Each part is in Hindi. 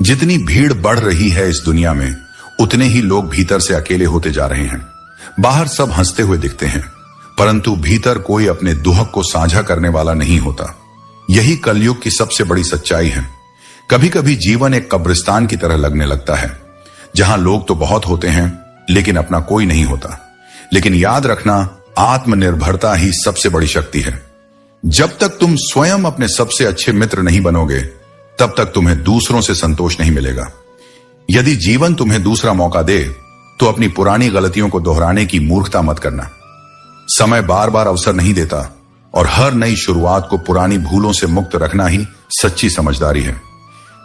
जितनी भीड़ बढ़ रही है इस दुनिया में, उतने ही लोग भीतर से अकेले होते जा रहे हैं। बाहर सब हंसते हुए दिखते हैं, परंतु भीतर कोई अपने दुख को साझा करने वाला नहीं होता। यही कलयुग की सबसे बड़ी सच्चाई है। कभी कभी जीवन एक कब्रिस्तान की तरह लगने लगता है, जहां लोग तो बहुत होते हैं लेकिन अपना कोई नहीं होता। लेकिन याद रखना, आत्मनिर्भरता ही सबसे बड़ी शक्ति है। जब तक तुम स्वयं अपने सबसे अच्छे मित्र नहीं बनोगे, तब तक तुम्हें दूसरों से संतोष नहीं मिलेगा। यदि जीवन तुम्हें दूसरा मौका दे, तो अपनी पुरानी गलतियों को दोहराने की मूर्खता मत करना। समय बार बार अवसर नहीं देता, और हर नई शुरुआत को पुरानी भूलों से मुक्त रखना ही सच्ची समझदारी है।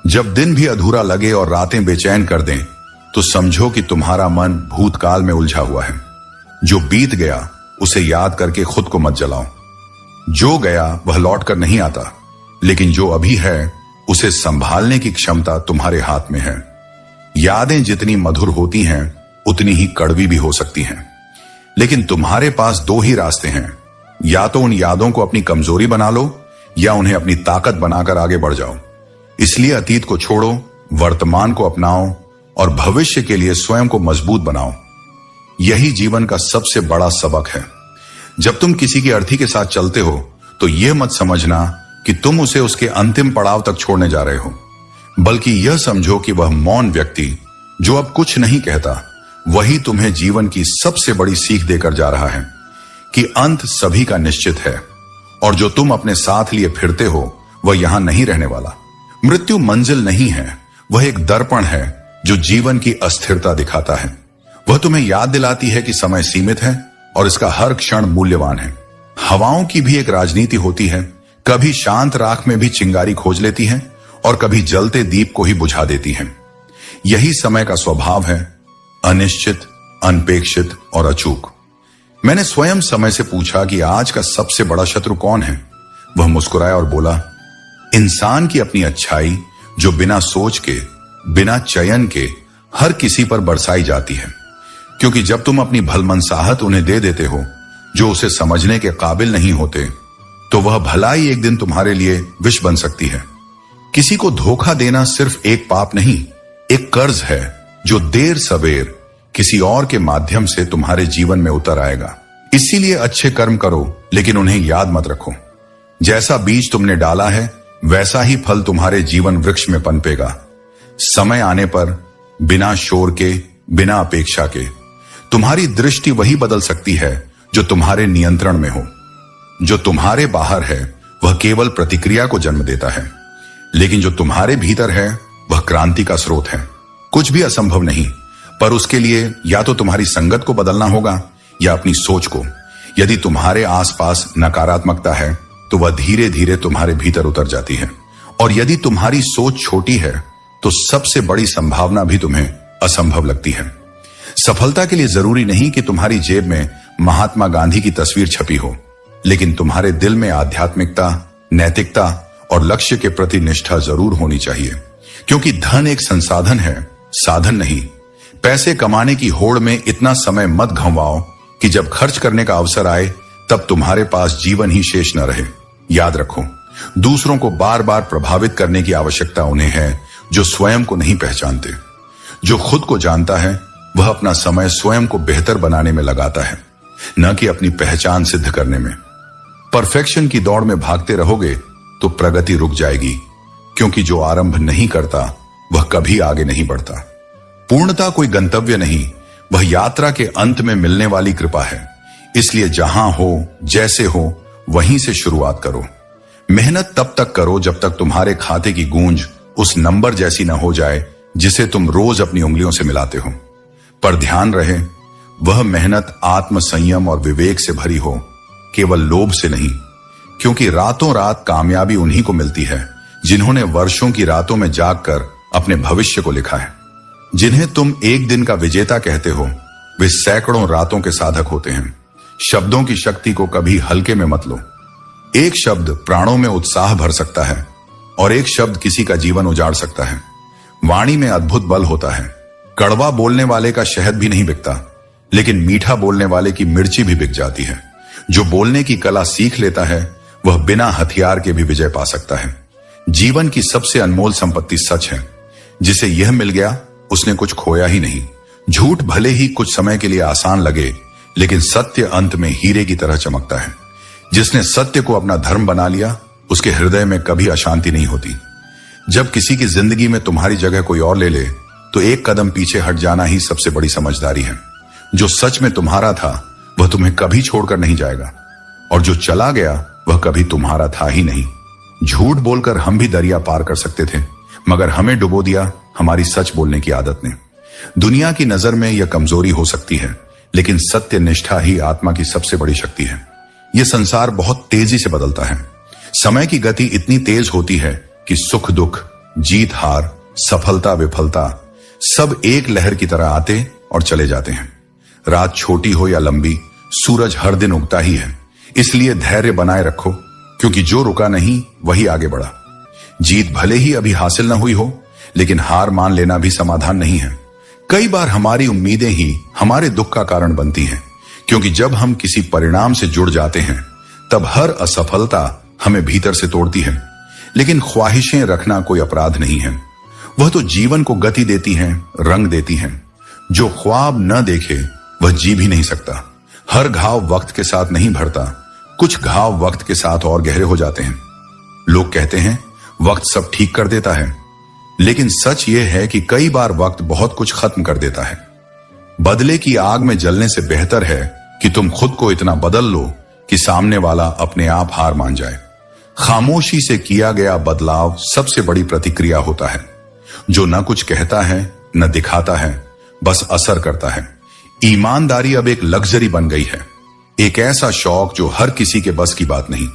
जब दिन भी अधूरा लगे और रातें बेचैन कर दें, तो समझो कि तुम्हारा मन भूतकाल में उलझा हुआ है। जो बीत गया उसे याद करके खुद को मत जलाओ। जो गया वह लौट कर नहीं आता, लेकिन जो अभी है उसे संभालने की क्षमता तुम्हारे हाथ में है। यादें जितनी मधुर होती हैं, उतनी ही कड़वी भी हो सकती हैं। लेकिन तुम्हारे पास दो ही रास्ते हैं, या तो उन यादों को अपनी कमजोरी बना लो, या उन्हें अपनी ताकत बनाकर आगे बढ़ जाओ। इसलिए अतीत को छोड़ो, वर्तमान को अपनाओ और भविष्य के लिए स्वयं को मजबूत बनाओ। यही जीवन का सबसे बड़ा सबक है। जब तुम किसी की अर्थी के साथ चलते हो, तो यह मत समझना कि तुम उसे उसके अंतिम पड़ाव तक छोड़ने जा रहे हो, बल्कि यह समझो कि वह मौन व्यक्ति जो अब कुछ नहीं कहता, वही तुम्हें जीवन की सबसे बड़ी सीख देकर जा रहा है कि अंत सभी का निश्चित है, और जो तुम अपने साथ लिए फिरते हो वह यहां नहीं रहने वाला। मृत्यु मंजिल नहीं है, वह एक दर्पण है जो जीवन की अस्थिरता दिखाता है। वह तुम्हें याद दिलाती है कि समय सीमित है और इसका हर क्षण मूल्यवान है। हवाओं की भी एक राजनीति होती है, कभी शांत राख में भी चिंगारी खोज लेती है और कभी जलते दीप को ही बुझा देती है। यही समय का स्वभाव है, अनिश्चित, अनपेक्षित और अचूक। मैंने स्वयं समय से पूछा कि आज का सबसे बड़ा शत्रु कौन है। वह मुस्कुराया और बोला, इंसान की अपनी अच्छाई जो बिना सोच के, बिना चयन के हर किसी पर बरसाई जाती है। क्योंकि जब तुम अपनी भलमनसाहत उन्हें दे देते हो जो उसे समझने के काबिल नहीं होते, तो वह भलाई एक दिन तुम्हारे लिए विष बन सकती है। किसी को धोखा देना सिर्फ एक पाप नहीं, एक कर्ज है जो देर सवेर किसी और के माध्यम से तुम्हारे जीवन में उतर आएगा। इसीलिए अच्छे कर्म करो, लेकिन उन्हें याद मत रखो। जैसा बीज तुमने डाला है, वैसा ही फल तुम्हारे जीवन वृक्ष में पनपेगा। समय आने पर, बिना शोर के, बिना अपेक्षा के, तुम्हारी दृष्टि वही बदल सकती है जो तुम्हारे नियंत्रण में हो। जो तुम्हारे बाहर है वह केवल प्रतिक्रिया को जन्म देता है, लेकिन जो तुम्हारे भीतर है वह क्रांति का स्रोत है। कुछ भी असंभव नहीं, पर उसके लिए या तो तुम्हारी संगत को बदलना होगा या अपनी सोच को। यदि तुम्हारे आसपास नकारात्मकता है, तो वह धीरे धीरे तुम्हारे भीतर उतर जाती है, और यदि तुम्हारी सोच छोटी है, तो सबसे बड़ी संभावना भी तुम्हें असंभव लगती है। सफलता के लिए जरूरी नहीं कि तुम्हारी जेब में महात्मा गांधी की तस्वीर छपी हो, लेकिन तुम्हारे दिल में आध्यात्मिकता, नैतिकता और लक्ष्य के प्रति निष्ठा जरूर होनी चाहिए। क्योंकि धन एक संसाधन है, साधन नहीं। पैसे कमाने की होड़ में इतना समय मत गंवाओ कि जब खर्च करने का अवसर आए, तब तुम्हारे पास जीवन ही शेष न रहे। याद रखो, दूसरों को बार बार प्रभावित करने की आवश्यकता उन्हें है जो स्वयं को नहीं पहचानते। जो खुद को जानता है, वह अपना समय स्वयं को बेहतर बनाने में लगाता है, न कि अपनी पहचान सिद्ध करने में। परफेक्शन की दौड़ में भागते रहोगे तो प्रगति रुक जाएगी, क्योंकि जो आरंभ नहीं करता वह कभी आगे नहीं बढ़ता। पूर्णता कोई गंतव्य नहीं, वह यात्रा के अंत में मिलने वाली कृपा है। इसलिए जहां हो, जैसे हो, वहीं से शुरुआत करो। मेहनत तब तक करो जब तक तुम्हारे खाते की गूंज उस नंबर जैसी न हो जाए जिसे तुम रोज अपनी उंगलियों से मिलाते हो। पर ध्यान रहे, वह मेहनत आत्म संयम और विवेक से भरी हो, केवल लोभ से नहीं। क्योंकि रातों रात कामयाबी उन्हीं को मिलती है जिन्होंने वर्षों की रातों में जागकर अपने भविष्य को लिखा है। जिन्हें तुम एक दिन का विजेता कहते हो, वे सैकड़ों रातों के साधक होते हैं। शब्दों की शक्ति को कभी हल्के में मत लो। एक शब्द प्राणों में उत्साह भर सकता है, और एक शब्द किसी का जीवन उजाड़ सकता है। वाणी में अद्भुत बल होता है। कड़वा बोलने वाले का शहद भी नहीं बिकता, लेकिन मीठा बोलने वाले की मिर्ची भी बिक जाती है। जो बोलने की कला सीख लेता है, वह बिना हथियार के भी विजय पा सकता है। जीवन की सबसे अनमोल संपत्ति सच है। जिसे यह मिल गया उसने कुछ खोया ही नहीं। झूठ भले ही कुछ समय के लिए आसान लगे, लेकिन सत्य अंत में हीरे की तरह चमकता है। जिसने सत्य को अपना धर्म बना लिया, उसके हृदय में कभी अशांति नहीं होती। जब किसी की जिंदगी में तुम्हारी जगह कोई और ले ले, तो एक कदम पीछे हट जाना ही सबसे बड़ी समझदारी है। जो सच में तुम्हारा था वह तुम्हें कभी छोड़कर नहीं जाएगा, और जो चला गया वह कभी तुम्हारा था ही नहीं। झूठ बोलकर हम भी दरिया पार कर सकते थे, मगर हमें डुबो दिया हमारी सच बोलने की आदत ने। दुनिया की नजर में यह कमजोरी हो सकती है, लेकिन सत्य निष्ठा ही आत्मा की सबसे बड़ी शक्ति है। यह संसार बहुत तेजी से बदलता है। समय की गति इतनी तेज होती है कि सुख दुख, जीत हार, सफलता विफलता सब एक लहर की तरह आते और चले जाते हैं। रात छोटी हो या लंबी, सूरज हर दिन उगता ही है। इसलिए धैर्य बनाए रखो, क्योंकि जो रुका नहीं वही आगे बढ़ा। जीत भले ही अभी हासिल न हुई हो, लेकिन हार मान लेना भी समाधान नहीं है। कई बार हमारी उम्मीदें ही हमारे दुख का कारण बनती हैं, क्योंकि जब हम किसी परिणाम से जुड़ जाते हैं तब हर असफलता हमें भीतर से तोड़ती है। लेकिन ख्वाहिशें रखना कोई अपराध नहीं है, वह तो जीवन को गति देती हैं, रंग देती हैं। जो ख्वाब न देखे वह जी भी नहीं सकता। हर घाव वक्त के साथ नहीं भरता, कुछ घाव वक्त के साथ और गहरे हो जाते हैं। लोग कहते हैं वक्त सब ठीक कर देता है, लेकिन सच यह है कि कई बार वक्त बहुत कुछ खत्म कर देता है। बदले की आग में जलने से बेहतर है कि तुम खुद को इतना बदल लो कि सामने वाला अपने आप हार मान जाए। खामोशी से किया गया बदलाव सबसे बड़ी प्रतिक्रिया होता है। जो न कुछ कहता है न दिखाता है, बस असर करता है। ईमानदारी अब एक लग्जरी बन गई है, एक ऐसा शौक जो हर किसी के बस की बात नहीं।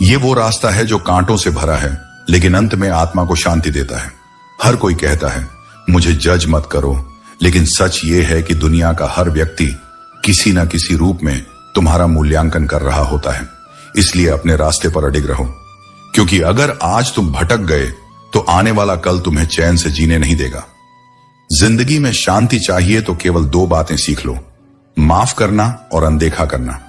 ये वो रास्ता है जो कांटों से भरा है, लेकिन अंत में आत्मा को शांति देता है। हर कोई कहता है मुझे जज मत करो, लेकिन सच ये है कि दुनिया का हर व्यक्ति किसी न किसी रूप में तुम्हारा मूल्यांकन कर रहा होता है। इसलिए अपने रास्ते पर अडिग रहो, क्योंकि अगर आज तुम भटक गए तो आने वाला कल तुम्हें चैन से जीने नहीं देगा। जिंदगी में शांति चाहिए तो केवल दो बातें सीख लो, माफ करना और अनदेखा करना।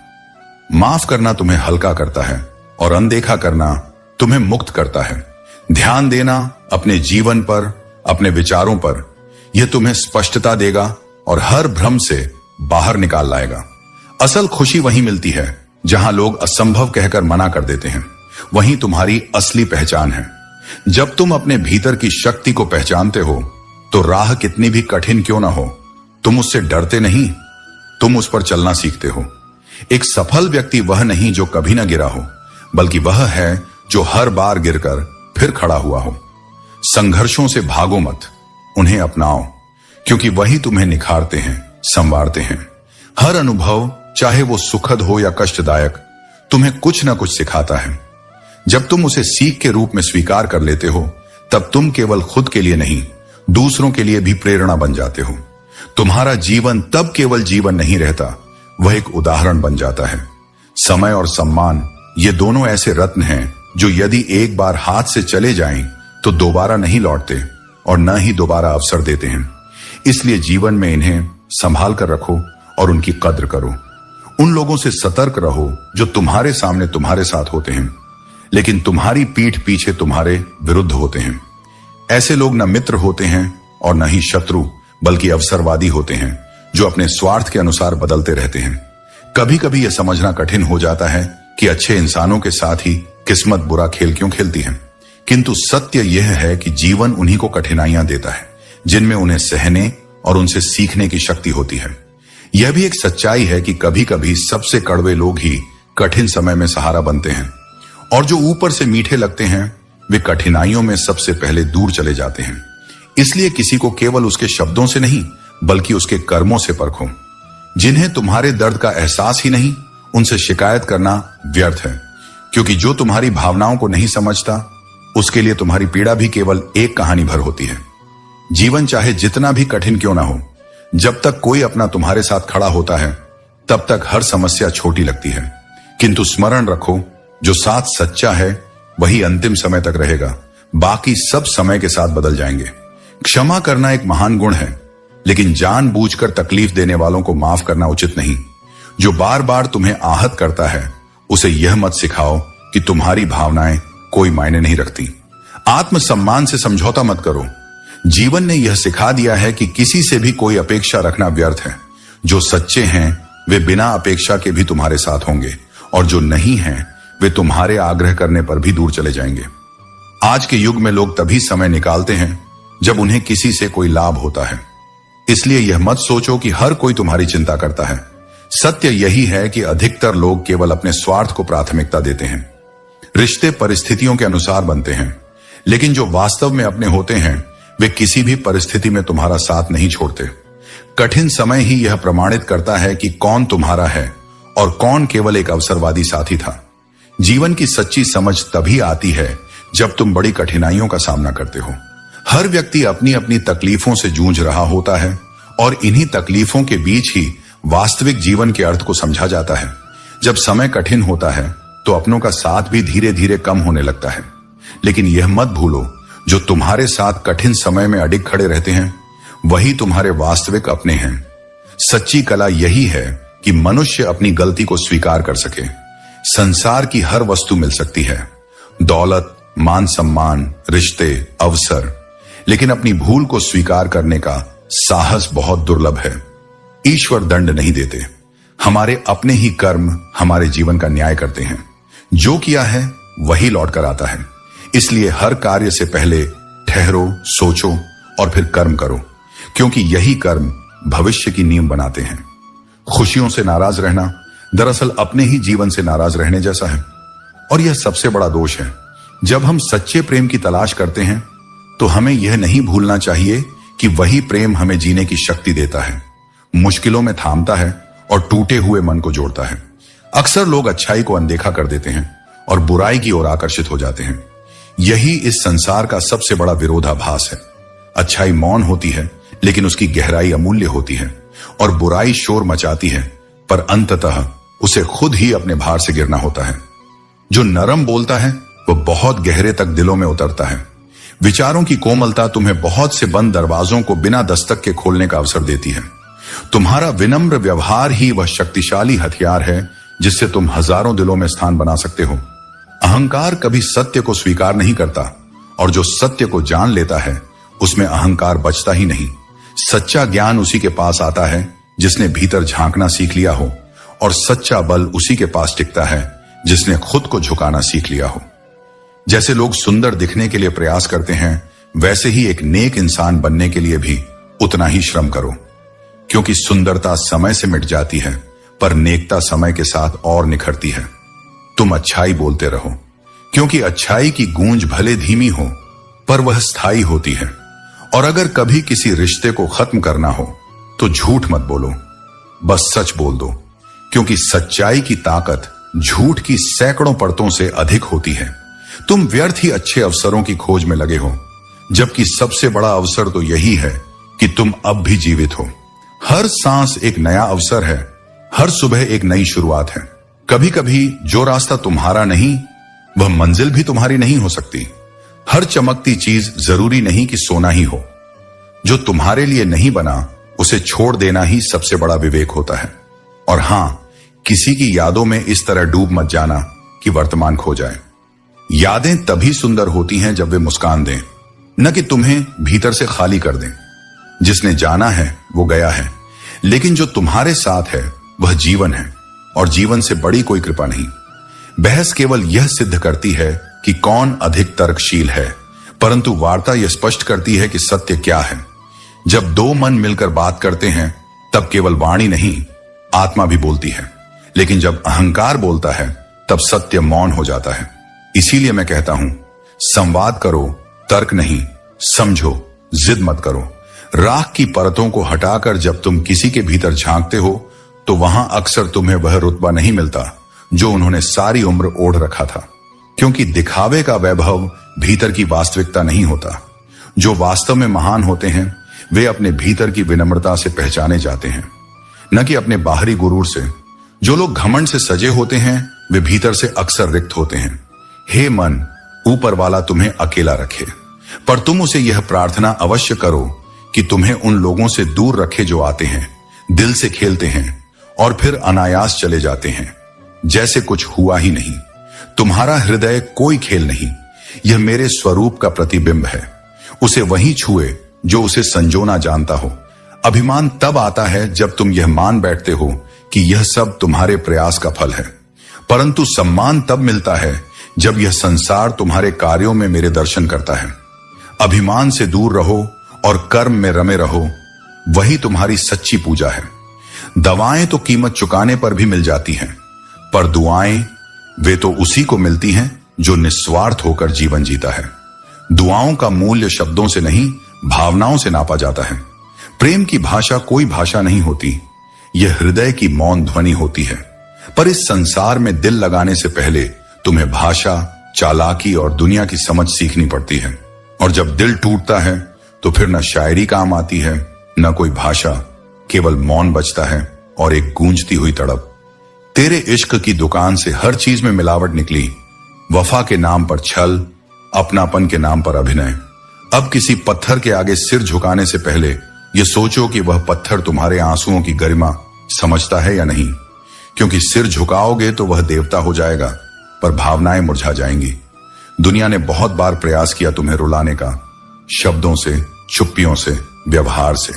माफ करना तुम्हें हल्का करता है और अनदेखा करना तुम्हें मुक्त करता है। ध्यान देना अपने जीवन पर, अपने विचारों पर, यह तुम्हें स्पष्टता देगा और हर भ्रम से बाहर निकाल लाएगा। असल खुशी वहीं मिलती है जहां लोग असंभव कहकर मना कर देते हैं। वहीं तुम्हारी असली पहचान है। जब तुम अपने भीतर की शक्ति को पहचानते हो तो राह कितनी भी कठिन क्यों ना हो, तुम उससे डरते नहीं, तुम उस पर चलना सीखते हो। एक सफल व्यक्ति वह नहीं जो कभी ना गिरा हो, बल्कि वह है जो हर बार गिरकर फिर खड़ा हुआ हो। संघर्षों से भागो मत, उन्हें अपनाओ, क्योंकि वही तुम्हें निखारते हैं, संवारते हैं। हर अनुभव, चाहे वो सुखद हो या कष्टदायक, तुम्हें कुछ ना कुछ सिखाता है। जब तुम उसे सीख के रूप में स्वीकार कर लेते हो, तब तुम केवल खुद के लिए नहीं, दूसरों के लिए भी प्रेरणा बन जाते हो। तुम्हारा जीवन तब केवल जीवन नहीं रहता, वह एक उदाहरण बन जाता है। समय और सम्मान, ये दोनों ऐसे रत्न हैं जो यदि एक बार हाथ से चले जाएं तो दोबारा नहीं लौटते और न ही दोबारा अवसर देते हैं। इसलिए जीवन में इन्हें संभाल कर रखो और उनकी कद्र करो। उन लोगों से सतर्क रहो जो तुम्हारे सामने तुम्हारे साथ होते हैं, लेकिन तुम्हारी पीठ पीछे तुम्हारे विरुद्ध होते हैं। ऐसे लोग न मित्र होते हैं और न ही शत्रु, बल्कि अवसरवादी होते हैं जो अपने स्वार्थ के अनुसार बदलते रहते हैं। कभी कभी यह समझना कठिन हो जाता है कि अच्छे इंसानों के साथ ही किस्मत बुरा खेल क्यों खेलती है, किंतु सत्य यह है कि जीवन उन्हीं को कठिनाइयां देता है जिनमें उन्हें सहने और उनसे सीखने की शक्ति होती है। यह भी एक सच्चाई है कि कभी कभी सबसे कड़वे लोग ही कठिन समय में सहारा बनते हैं, और जो ऊपर से मीठे लगते हैं वे कठिनाइयों में सबसे पहले दूर चले जाते हैं। इसलिए किसी को केवल उसके शब्दों से नहीं, बल्कि उसके कर्मों से परखो। जिन्हें तुम्हारे दर्द का एहसास ही नहीं, उनसे शिकायत करना व्यर्थ है, क्योंकि जो तुम्हारी भावनाओं को नहीं समझता, उसके लिए तुम्हारी पीड़ा भी केवल एक कहानी भर होती है। जीवन चाहे जितना भी कठिन क्यों ना हो, जब तक कोई अपना तुम्हारे साथ खड़ा होता है, तब तक हर समस्या छोटी लगती है। किंतु स्मरण रखो, जो साथ सच्चा है वही अंतिम समय तक रहेगा, बाकी सब समय के साथ बदल जाएंगे। क्षमा करना एक महान गुण है, लेकिन जानबूझकर तकलीफ देने वालों को माफ करना उचित नहीं। जो बार बार तुम्हें आहत करता है, उसे यह मत सिखाओ कि तुम्हारी भावनाएं कोई मायने नहीं रखती। आत्मसम्मान से समझौता मत करो। जीवन ने यह सिखा दिया है कि किसी से भी कोई अपेक्षा रखना व्यर्थ है। जो सच्चे हैं वे बिना अपेक्षा के भी तुम्हारे साथ होंगे, और जो नहीं हैं वे तुम्हारे आग्रह करने पर भी दूर चले जाएंगे। आज के युग में लोग तभी समय निकालते हैं जब उन्हें किसी से कोई लाभ होता है। इसलिए यह मत सोचो कि हर कोई तुम्हारी चिंता करता है। सत्य यही है कि अधिकतर लोग केवल अपने स्वार्थ को प्राथमिकता देते हैं। रिश्ते परिस्थितियों के अनुसार बनते हैं, लेकिन जो वास्तव में अपने होते हैं वे किसी भी परिस्थिति में तुम्हारा साथ नहीं छोड़ते। कठिन समय ही यह प्रमाणित करता है कि कौन तुम्हारा है और कौन केवल एक अवसरवादी साथी था। जीवन की सच्ची समझ तभी आती है जब तुम बड़ी कठिनाइयों का सामना करते हो। हर व्यक्ति अपनी अपनी तकलीफों से जूझ रहा होता है, और इन्हीं तकलीफों के बीच ही वास्तविक जीवन के अर्थ को समझा जाता है। जब समय कठिन होता है तो अपनों का साथ भी धीरे धीरे कम होने लगता है, लेकिन यह मत भूलो, जो तुम्हारे साथ कठिन समय में अडिग खड़े रहते हैं वही तुम्हारे वास्तविक अपने हैं। सच्ची कला यही है कि मनुष्य अपनी गलती को स्वीकार कर सके। संसार की हर वस्तु मिल सकती है, दौलत, मान सम्मान, रिश्ते, अवसर, लेकिन अपनी भूल को स्वीकार करने का साहस बहुत दुर्लभ है। ईश्वर दंड नहीं देते, हमारे अपने ही कर्म हमारे जीवन का न्याय करते हैं। जो किया है वही लौट कर आता है। इसलिए हर कार्य से पहले ठहरो, सोचो और फिर कर्म करो, क्योंकि यही कर्म भविष्य की नींव बनाते हैं। खुशियों से नाराज रहना दरअसल अपने ही जीवन से नाराज रहने जैसा है, और यह सबसे बड़ा दोष है। जब हम सच्चे प्रेम की तलाश करते हैं तो हमें यह नहीं भूलना चाहिए कि वही प्रेम हमें जीने की शक्ति देता है, मुश्किलों में थामता है और टूटे हुए मन को जोड़ता है। अक्सर लोग अच्छाई को अनदेखा कर देते हैं और बुराई की ओर आकर्षित हो जाते हैं। यही इस संसार का सबसे बड़ा विरोधाभास है। अच्छाई मौन होती है, लेकिन उसकी गहराई अमूल्य होती है, और बुराई शोर मचाती है, पर अंततः उसे खुद ही अपने भार से गिरना होता है। जो नरम बोलता है वह बहुत गहरे तक दिलों में उतरता है। विचारों की कोमलता तुम्हें बहुत से बंद दरवाजों को बिना दस्तक के खोलने का अवसर देती है। तुम्हारा विनम्र व्यवहार ही वह शक्तिशाली हथियार है जिससे तुम हजारों दिलों में स्थान बना सकते हो। अहंकार कभी सत्य को स्वीकार नहीं करता, और जो सत्य को जान लेता है उसमें अहंकार बचता ही नहीं। सच्चा ज्ञान उसी के पास आता है जिसने भीतर झांकना सीख लिया हो, और सच्चा बल उसी के पास टिकता है जिसने खुद को झुकाना सीख लिया हो। जैसे लोग सुंदर दिखने के लिए प्रयास करते हैं, वैसे ही एक नेक इंसान बनने के लिए भी उतना ही श्रम करो, क्योंकि सुंदरता समय से मिट जाती है, पर नेकता समय के साथ और निखरती है। तुम अच्छाई बोलते रहो, क्योंकि अच्छाई की गूंज भले धीमी हो पर वह स्थायी होती है। और अगर कभी किसी रिश्ते को खत्म करना हो तो झूठ मत बोलो, बस सच बोल दो, क्योंकि सच्चाई की ताकत झूठ की सैकड़ों परतों से अधिक होती है। तुम व्यर्थ ही अच्छे अवसरों की खोज में लगे हो, जबकि सबसे बड़ा अवसर तो यही है कि तुम अब भी जीवित हो। हर सांस एक नया अवसर है, हर सुबह एक नई शुरुआत है। कभी कभी जो रास्ता तुम्हारा नहीं वह मंजिल भी तुम्हारी नहीं हो सकती। हर चमकती चीज जरूरी नहीं कि सोना ही हो। जो तुम्हारे लिए नहीं बना उसे छोड़ देना ही सबसे बड़ा विवेक होता है। और हां, किसी की यादों में इस तरह डूब मत जाना कि वर्तमान खो जाए। यादें तभी सुंदर होती हैं जब वे मुस्कान दें, न कि तुम्हें भीतर से खाली कर दें। जिसने जाना है वो गया है, लेकिन जो तुम्हारे साथ है वह जीवन है, और जीवन से बड़ी कोई कृपा नहीं। बहस केवल यह सिद्ध करती है कि कौन अधिक तर्कशील है, परंतु वार्ता यह स्पष्ट करती है कि सत्य क्या है। जब दो मन मिलकर बात करते हैं तब केवल वाणी नहीं, आत्मा भी बोलती है। लेकिन जब अहंकार बोलता है तब सत्य मौन हो जाता है। इसीलिए मैं कहता हूं, संवाद करो, तर्क नहीं। समझो, जिद मत करो। राख की परतों को हटाकर जब तुम किसी के भीतर झांकते हो तो वहां अक्सर तुम्हें वह रुतबा नहीं मिलता जो उन्होंने सारी उम्र ओढ़ रखा था, क्योंकि दिखावे का वैभव भीतर की वास्तविकता नहीं होता। जो वास्तव में महान होते हैं वे अपने भीतर की विनम्रता से पहचाने जाते हैं, न कि अपने बाहरी गुरूर से। जो लोग घमंड से सजे होते हैं वे भीतर से अक्सर रिक्त होते हैं। हे मन, ऊपर वाला तुम्हें अकेला रखे, पर तुम उसे यह प्रार्थना अवश्य करो कि तुम्हें उन लोगों से दूर रखे जो आते हैं, दिल से खेलते हैं और फिर अनायास चले जाते हैं जैसे कुछ हुआ ही नहीं। तुम्हारा हृदय कोई खेल नहीं, यह मेरे स्वरूप का प्रतिबिंब है। उसे वहीं छुए जो उसे संजोना जानता हो। अभिमान तब आता है जब तुम यह मान बैठते हो कि यह सब तुम्हारे प्रयास का फल है, परंतु सम्मान तब मिलता है जब यह संसार तुम्हारे कार्यों में मेरे दर्शन करता है। अभिमान से दूर रहो और कर्म में रमे रहो, वही तुम्हारी सच्ची पूजा है। दवाएं तो कीमत चुकाने पर भी मिल जाती हैं, पर दुआएं वे तो उसी को मिलती हैं जो निस्वार्थ होकर जीवन जीता है। दुआओं का मूल्य शब्दों से नहीं, भावनाओं से नापा जाता है। प्रेम की भाषा कोई भाषा नहीं होती, यह हृदय की मौन ध्वनि होती है। पर इस संसार में दिल लगाने से पहले तुम्हें भाषा, चालाकी और दुनिया की समझ सीखनी पड़ती है। और जब दिल टूटता है तो फिर न शायरी काम आती है, न कोई भाषा, केवल मौन बचता है और एक गूंजती हुई तड़प। तेरे इश्क की दुकान से हर चीज में मिलावट निकली, वफा के नाम पर छल, अपनापन के नाम पर अभिनय। अब किसी पत्थर के आगे सिर झुकाने से पहले यह सोचो कि वह पत्थर तुम्हारे आंसुओं की गरिमा समझता है या नहीं, क्योंकि सिर झुकाओगे तो वह देवता हो जाएगा, पर भावनाएं मुरझा जाएंगी। दुनिया ने बहुत बार प्रयास किया तुम्हें रुलाने का, शब्दों से, चुप्पियों से, व्यवहार से,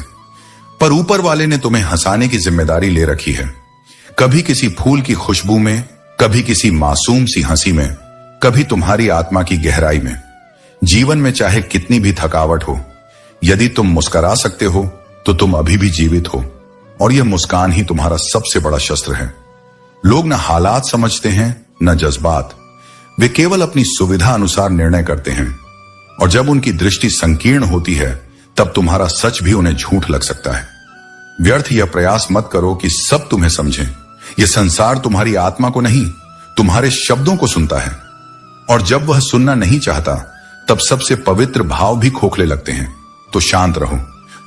पर ऊपर वाले ने तुम्हें हंसाने की जिम्मेदारी ले रखी है। कभी किसी फूल की खुशबू में, कभी किसी मासूम सी हंसी में, कभी तुम्हारी आत्मा की गहराई में। जीवन में चाहे कितनी भी थकावट हो, यदि तुम मुस्कुरा सकते हो तो तुम अभी भी जीवित हो, और यह मुस्कान ही तुम्हारा सबसे बड़ा शस्त्र है। लोग न हालात समझते हैं न जज्बात, वे केवल अपनी सुविधा अनुसार निर्णय करते हैं, और जब उनकी दृष्टि संकीर्ण होती है तब तुम्हारा सच भी उन्हें झूठ लग सकता है। व्यर्थ यह प्रयास मत करो कि सब तुम्हें समझें। यह संसार तुम्हारी आत्मा को नहीं, तुम्हारे शब्दों को सुनता है, और जब वह सुनना नहीं चाहता तब सबसे पवित्र भाव भी खोखले लगते हैं। तो शांत रहो,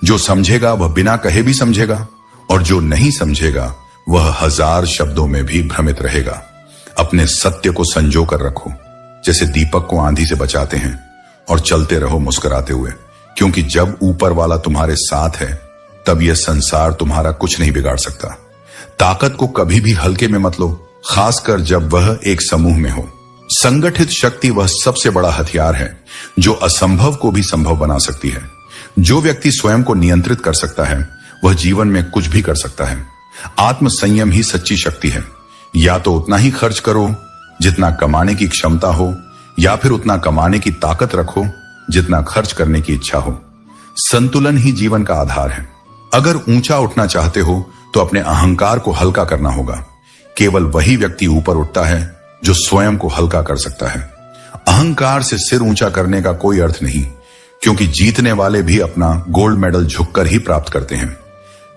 जो समझेगा वह बिना कहे भी समझेगा, और जो नहीं समझेगा वह हजार शब्दों में भी भ्रमित रहेगा। अपने सत्य को संजो कर रखो, जैसे दीपक को आंधी से बचाते हैं, और चलते रहो मुस्कुराते हुए, क्योंकि जब ऊपर वाला तुम्हारे साथ है तब यह संसार तुम्हारा कुछ नहीं बिगाड़ सकता। ताकत को कभी भी हल्के में मत लो, खासकर जब वह एक समूह में हो। संगठित शक्ति वह सबसे बड़ा हथियार है जो असंभव को भी संभव बना सकती है। जो व्यक्ति स्वयं को नियंत्रित कर सकता है वह जीवन में कुछ भी कर सकता है। आत्म संयम ही सच्ची शक्ति है। या तो उतना ही खर्च करो जितना कमाने की क्षमता हो, या फिर उतना कमाने की ताकत रखो जितना खर्च करने की इच्छा हो। संतुलन ही जीवन का आधार है। अगर ऊंचा उठना चाहते हो तो अपने अहंकार को हल्का करना होगा। केवल वही व्यक्ति ऊपर उठता है जो स्वयं को हल्का कर सकता है। अहंकार से सिर ऊंचा करने का कोई अर्थ नहीं, क्योंकि जीतने वाले भी अपना गोल्ड मेडल झुककर ही प्राप्त करते हैं।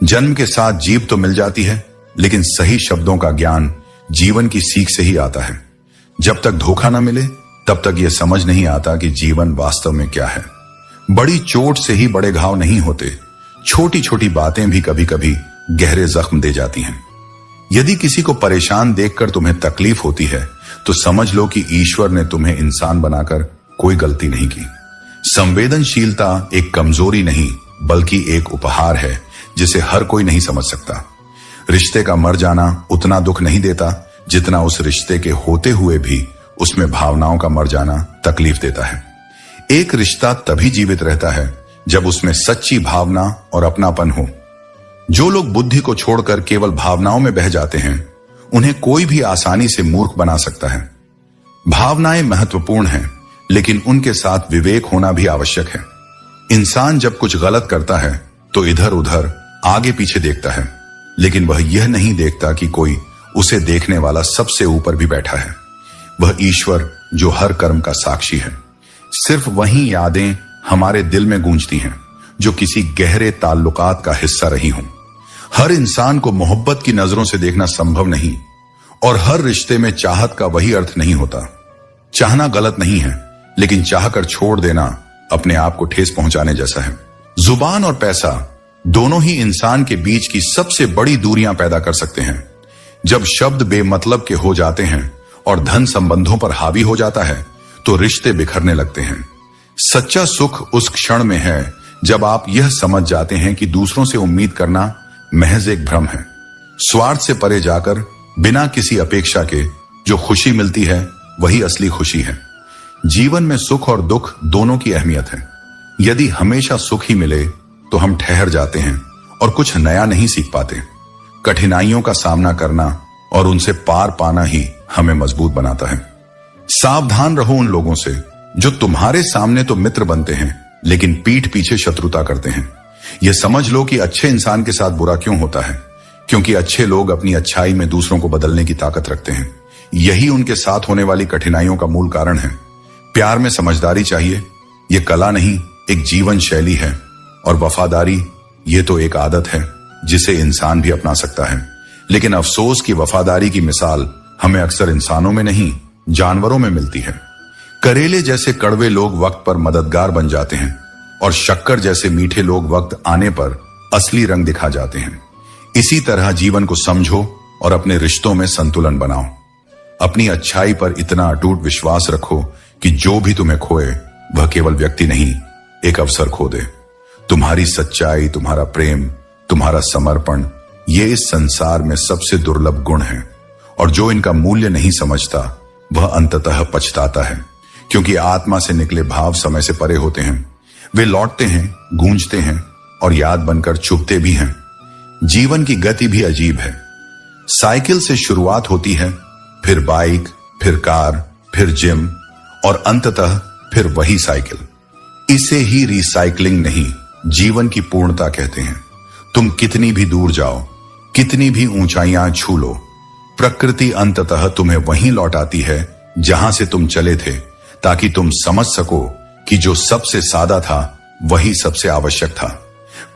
जन्म के साथ जीभ तो मिल जाती है, लेकिन सही शब्दों का ज्ञान जीवन की सीख से ही आता है। जब तक धोखा न मिले तब तक यह समझ नहीं आता कि जीवन वास्तव में क्या है। बड़ी चोट से ही बड़े घाव नहीं होते, छोटी छोटी बातें भी कभी कभी गहरे जख्म दे जाती हैं। यदि किसी को परेशान देखकर तुम्हें तकलीफ होती है तो समझ लो कि ईश्वर ने तुम्हें इंसान बनाकर कोई गलती नहीं की। संवेदनशीलता एक कमजोरी नहीं बल्कि एक उपहार है जिसे हर कोई नहीं समझ सकता। रिश्ते का मर जाना उतना दुख नहीं देता जितना उस रिश्ते के होते हुए भी उसमें भावनाओं का मर जाना तकलीफ देता है। एक रिश्ता तभी जीवित रहता है जब उसमें सच्ची भावना और अपनापन हो। जो लोग बुद्धि को छोड़कर केवल भावनाओं में बह जाते हैं उन्हें कोई भी आसानी से मूर्ख बना सकता है। भावनाएं महत्वपूर्ण हैं, लेकिन उनके साथ विवेक होना भी आवश्यक है। इंसान जब कुछ गलत करता है तो इधर उधर आगे पीछे देखता है, लेकिन वह यह नहीं देखता कि कोई उसे देखने वाला सबसे ऊपर भी बैठा है। वह ईश्वर जो हर कर्म का साक्षी है। सिर्फ वही यादें हमारे दिल में गूंजती हैं जो किसी गहरे ताल्लुकात का हिस्सा रही हों। हर इंसान को मोहब्बत की नजरों से देखना संभव नहीं, और हर रिश्ते में चाहत का वही अर्थ नहीं होता। चाहना गलत नहीं है, लेकिन चाहकर छोड़ देना अपने आप को ठेस पहुंचाने जैसा है। जुबान और पैसा दोनों ही इंसान के बीच की सबसे बड़ी दूरियां पैदा कर सकते हैं। जब शब्द बेमतलब के हो जाते हैं और धन संबंधों पर हावी हो जाता है तो रिश्ते बिखरने लगते हैं। सच्चा सुख उस क्षण में है जब आप यह समझ जाते हैं कि दूसरों से उम्मीद करना महज एक भ्रम है। स्वार्थ से परे जाकर बिना किसी अपेक्षा के जो खुशी मिलती है वही असली खुशी है। जीवन में सुख और दुख दोनों की अहमियत है। यदि हमेशा सुख ही मिले तो हम ठहर जाते हैं और कुछ नया नहीं सीख पाते। कठिनाइयों का सामना करना और उनसे पार पाना ही हमें मजबूत बनाता है। सावधान रहो उन लोगों से जो तुम्हारे सामने तो मित्र बनते हैं लेकिन पीठ पीछे शत्रुता करते हैं। यह समझ लो कि अच्छे इंसान के साथ बुरा क्यों होता है, क्योंकि अच्छे लोग अपनी अच्छाई में दूसरों को बदलने की ताकत रखते हैं। यही उनके साथ होने वाली कठिनाइयों का मूल कारण है। प्यार में समझदारी चाहिए, यह कला नहीं एक जीवन शैली है। और वफादारी ये तो एक आदत है जिसे इंसान भी अपना सकता है। लेकिन अफसोस की वफादारी की मिसाल हमें अक्सर इंसानों में नहीं जानवरों में मिलती है। करेले जैसे कड़वे लोग वक्त पर मददगार बन जाते हैं और शक्कर जैसे मीठे लोग वक्त आने पर असली रंग दिखा जाते हैं। इसी तरह जीवन को समझो और अपने रिश्तों में संतुलन बनाओ। अपनी अच्छाई पर इतना अटूट विश्वास रखो कि जो भी तुम्हें खोए वह केवल व्यक्ति नहीं एक अवसर खो दे। तुम्हारी सच्चाई, तुम्हारा प्रेम, तुम्हारा समर्पण ये इस संसार में सबसे दुर्लभ गुण हैं और जो इनका मूल्य नहीं समझता वह अंततः पछताता है, क्योंकि आत्मा से निकले भाव समय से परे होते हैं। वे लौटते हैं, गूंजते हैं और याद बनकर चुभते भी हैं। जीवन की गति भी अजीब है। साइकिल से शुरुआत होती है, फिर बाइक, फिर कार, फिर जिम और अंततः फिर वही साइकिल। इसे ही रिसाइकलिंग नहीं जीवन की पूर्णता कहते हैं। तुम कितनी भी दूर जाओ, कितनी भी ऊंचाइयां छू लो, प्रकृति अंततः तुम्हें वहीं लौटाती है जहां से तुम चले थे, ताकि तुम समझ सको कि जो सबसे सादा था वही सबसे आवश्यक था।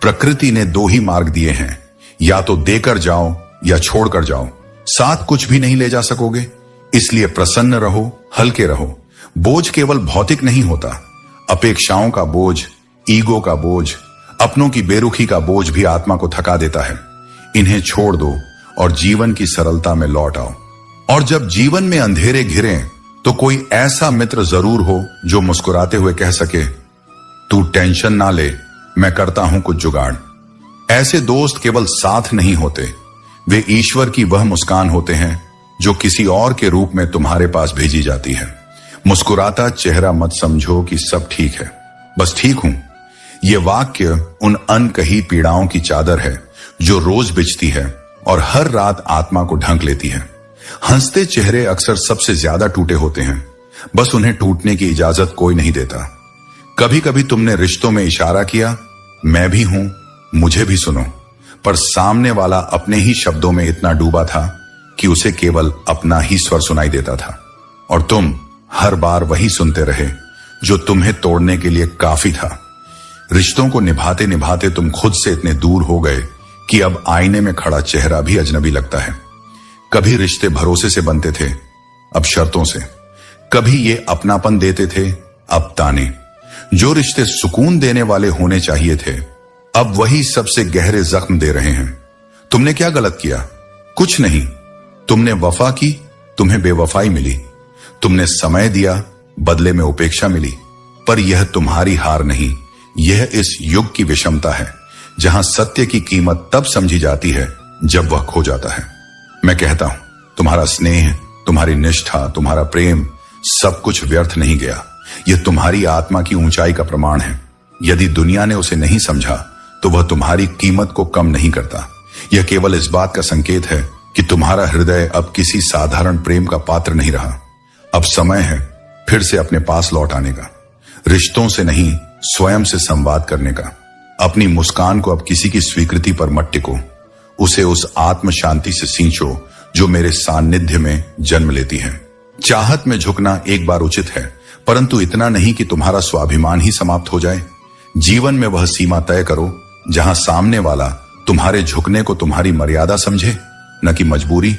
प्रकृति ने दो ही मार्ग दिए हैं, या तो देकर जाओ या छोड़कर जाओ। साथ कुछ भी नहीं ले जा सकोगे। इसलिए प्रसन्न रहो, हल्के रहो। बोझ केवल भौतिक नहीं होता, अपेक्षाओं का बोझ, ईगो का बोझ, अपनों की बेरुखी का बोझ भी आत्मा को थका देता है। इन्हें छोड़ दो और जीवन की सरलता में लौट आओ। और जब जीवन में अंधेरे घिरें तो कोई ऐसा मित्र जरूर हो जो मुस्कुराते हुए कह सके, तू टेंशन ना ले, मैं करता हूं कुछ जुगाड़। ऐसे दोस्त केवल साथ नहीं होते, वे ईश्वर की वह मुस्कान होते हैं जो किसी और के रूप में तुम्हारे पास भेजी जाती है। मुस्कुराता चेहरा मत समझो कि सब ठीक है, बस ठीक हूं। यह वाक्य उन अनकही पीड़ाओं की चादर है जो रोज बिछती है और हर रात आत्मा को ढंक लेती है। हंसते चेहरे अक्सर सबसे ज्यादा टूटे होते हैं, बस उन्हें टूटने की इजाजत कोई नहीं देता। कभी कभी तुमने रिश्तों में इशारा किया, मैं भी हूं, मुझे भी सुनो, पर सामने वाला अपने ही शब्दों में इतना डूबा था कि उसे केवल अपना ही स्वर सुनाई देता था और तुम हर बार वही सुनते रहे जो तुम्हें तोड़ने के लिए काफी था। रिश्तों को निभाते निभाते तुम खुद से इतने दूर हो गए कि अब आईने में खड़ा चेहरा भी अजनबी लगता है। कभी रिश्ते भरोसे से बनते थे, अब शर्तों से। कभी ये अपनापन देते थे, अब ताने। जो रिश्ते सुकून देने वाले होने चाहिए थे, अब वही सबसे गहरे जख्म दे रहे हैं। तुमने क्या गलत किया? कुछ नहीं। तुमने वफा की, तुम्हें बेवफाई मिली। तुमने समय दिया, बदले में उपेक्षा मिली। पर यह तुम्हारी हार नहीं, यह इस युग की विषमता है, जहां सत्य की कीमत तब समझी जाती है जब वह खो जाता है। मैं कहता हूं, तुम्हारा स्नेह, तुम्हारी निष्ठा, तुम्हारा प्रेम, सब कुछ व्यर्थ नहीं गया। यह तुम्हारी आत्मा की ऊंचाई का प्रमाण है। यदि दुनिया ने उसे नहीं समझा तो वह तुम्हारी कीमत को कम नहीं करता। यह केवल इस बात का संकेत है कि तुम्हारा हृदय अब किसी साधारण प्रेम का पात्र नहीं रहा। अब समय है फिर से अपने पास लौट आने का, रिश्तों से नहीं, स्वयं से संवाद करने का। अपनी मुस्कान को अब किसी की स्वीकृति पर मत टिको, उसे उस आत्म शांति से सींचो जो मेरे सानिध्य में जन्म लेती है। चाहत में झुकना एक बार उचित है, परंतु इतना नहीं कि तुम्हारा स्वाभिमान ही समाप्त हो जाए। जीवन में वह सीमा तय करो जहां सामने वाला तुम्हारे झुकने को तुम्हारी मर्यादा समझे, न कि मजबूरी।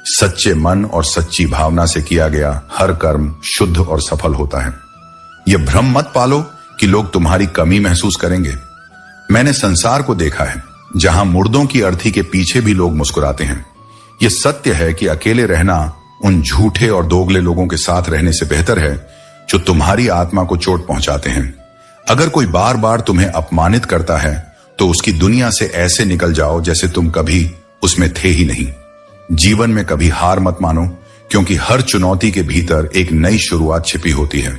सच्चे मन और सच्ची भावना से किया गया हर कर्म शुद्ध और सफल होता है। यह भ्रम मत पालो कि लोग तुम्हारी कमी महसूस करेंगे। मैंने संसार को देखा है जहां मुर्दों की अर्थी के पीछे भी लोग मुस्कुराते हैं। यह सत्य है कि अकेले रहना उन झूठे और दोगले लोगों के साथ रहने से बेहतर है जो तुम्हारी आत्मा को चोट पहुंचाते हैं। अगर कोई बार बार तुम्हें अपमानित करता है तो उसकी दुनिया से ऐसे निकल जाओ जैसे तुम कभी उसमें थे ही नहीं। जीवन में कभी हार मत मानो, क्योंकि हर चुनौती के भीतर एक नई शुरुआत छिपी होती है।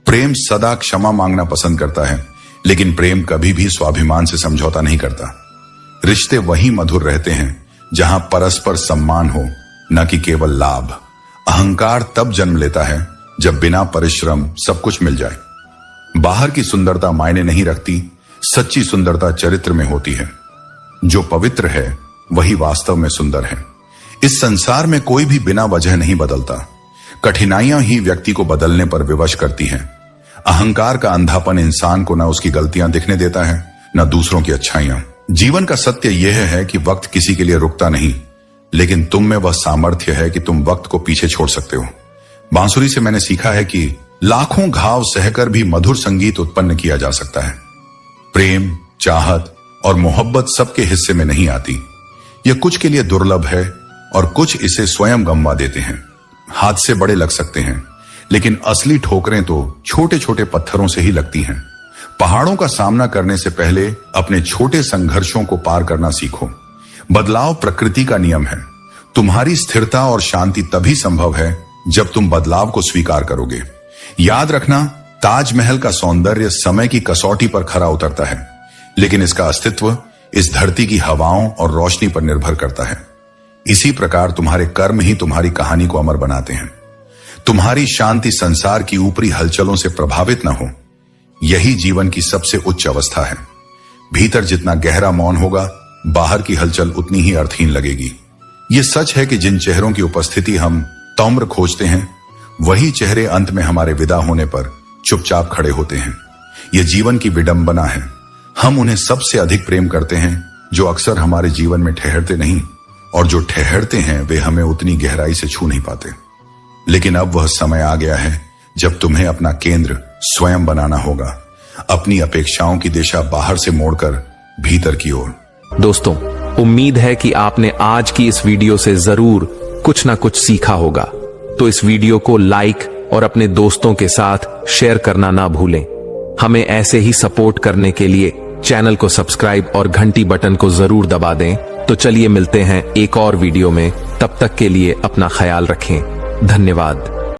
प्रेम सदा क्षमा मांगना पसंद करता है, लेकिन प्रेम कभी भी स्वाभिमान से समझौता नहीं करता। रिश्ते वही मधुर रहते हैं जहां परस्पर सम्मान हो, न कि केवल लाभ। अहंकार तब जन्म लेता है जब बिना परिश्रम सब कुछ मिल जाए। बाहर की सुंदरता मायने नहीं रखती, सच्ची सुंदरता चरित्र में होती है। जो पवित्र है वही वास्तव में सुंदर है। इस संसार में कोई भी बिना वजह नहीं बदलता। कठिनाइयां ही व्यक्ति को बदलने पर विवश करती हैं। अहंकार का अंधापन इंसान को न उसकी गलतियां दिखने देता है, न दूसरों की अच्छाइयां। जीवन का सत्य यह है कि वक्त किसी के लिए रुकता नहीं, लेकिन तुम में वह सामर्थ्य है कि तुम वक्त को पीछे छोड़ सकते हो। बांसुरी से मैंने सीखा है कि लाखों घाव सहकर भी मधुर संगीत उत्पन्न किया जा सकता है। प्रेम, चाहत और मोहब्बत सबके हिस्से में नहीं आती। यह कुछ के लिए दुर्लभ है और कुछ इसे स्वयं गंवा देते हैं। हाथ से बड़े लग सकते हैं, लेकिन असली ठोकरें तो छोटे छोटे पत्थरों से ही लगती हैं। पहाड़ों का सामना करने से पहले अपने छोटे संघर्षों को पार करना सीखो। बदलाव प्रकृति का नियम है। तुम्हारी स्थिरता और शांति तभी संभव है जब तुम बदलाव को स्वीकार करोगे। याद रखना, ताजमहल का सौंदर्य समय की कसौटी पर खरा उतरता है, लेकिन इसका अस्तित्व इस धरती की हवाओं और रोशनी पर निर्भर करता है। इसी प्रकार तुम्हारे कर्म ही तुम्हारी कहानी को अमर बनाते हैं। तुम्हारी शांति संसार की ऊपरी हलचलों से प्रभावित न हो, यही जीवन की सबसे उच्च अवस्था है। भीतर जितना गहरा मौन होगा, बाहर की हलचल उतनी ही अर्थहीन लगेगी। यह सच है कि जिन चेहरों की उपस्थिति हम तौम्र खोजते हैं, वही चेहरे अंत में हमारे विदा होने पर चुपचाप खड़े होते हैं। यह जीवन की विडंबना है। हम उन्हें सबसे अधिक प्रेम करते हैं जो अक्सर हमारे जीवन में ठहरते नहीं, और जो ठहरते हैं वे हमें उतनी गहराई से छू नहीं पाते। लेकिन अब वह समय आ गया है जब तुम्हें अपना केंद्र स्वयं बनाना होगा, अपनी अपेक्षाओं की दिशा बाहर से मोड़कर भीतर की ओर। दोस्तों, उम्मीद है कि आपने आज की इस वीडियो से जरूर कुछ ना कुछ सीखा होगा। तो इस वीडियो को लाइक और अपने दोस्तों के साथ शेयर करना ना भूलें। हमें ऐसे ही सपोर्ट करने के लिए चैनल को सब्सक्राइब और घंटी बटन को जरूर दबा दें। तो चलिए मिलते हैं एक और वीडियो में। तब तक के लिए अपना ख्याल रखें। धन्यवाद।